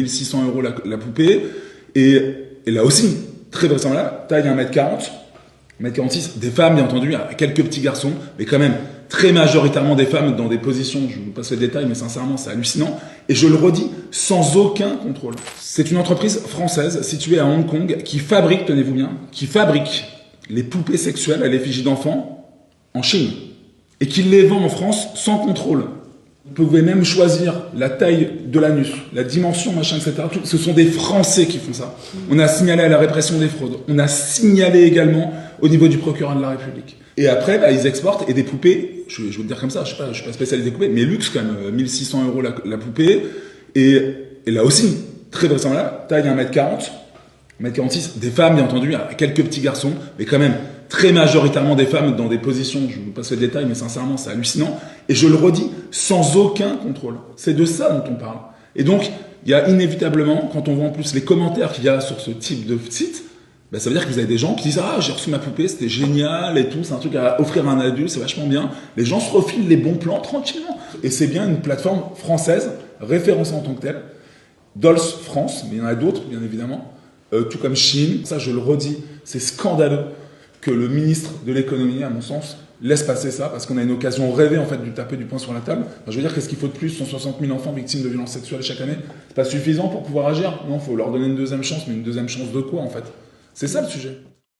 1600 € la poupée. Et là aussi, très vraisemblablement, taille 1m40, 1m46, des femmes, bien entendu, quelques petits garçons, mais quand même très majoritairement des femmes dans des positions, je vous passe les détails, mais sincèrement, c'est hallucinant. Et je le redis, sans aucun contrôle. C'est une entreprise française située à Hong Kong qui fabrique, tenez-vous bien, qui fabrique les poupées sexuelles à l'effigie d'enfants en Chine et qui les vend en France sans contrôle. Vous pouvez même choisir la taille de l'anus, la dimension, machin, etc. Ce sont des Français qui font ça. On a signalé à la répression des fraudes. On a signalé également au niveau du procureur de la République. Et après, ils exportent et des poupées, je vais vous le dire comme ça, je suis pas spécialiste des poupées, mais luxe quand même, 1600 € la poupée. Et là aussi, très vraisemblablement, taille 1m40, 1m46, des femmes, bien entendu, quelques petits garçons, mais quand même très majoritairement des femmes dans des positions, je vous passe les détails, mais sincèrement, c'est hallucinant. Et je le redis, sans aucun contrôle. C'est de ça dont on parle. Et donc, il y a inévitablement, quand on voit en plus les commentaires qu'il y a sur ce type de site, ça veut dire que vous avez des gens qui disent « Ah, j'ai reçu ma poupée, c'était génial et tout, c'est un truc à offrir à un adulte, c'est vachement bien. » Les gens se refilent les bons plans tranquillement. Et c'est bien une plateforme française, référencée en tant que telle. Dolls France, mais il y en a d'autres, bien évidemment. Tout comme Chine. Ça, je le redis, c'est scandaleux que le ministre de l'économie, à mon sens, laisse passer ça, parce qu'on a une occasion rêvée, en fait, de taper du poing sur la table. Je veux dire, qu'est-ce qu'il faut de plus? 160 000 enfants victimes de violences sexuelles chaque année. C'est pas suffisant pour pouvoir agir? Non, il faut leur donner une deuxième chance, mais une deuxième chance de quoi, en fait? C'est ça le sujet.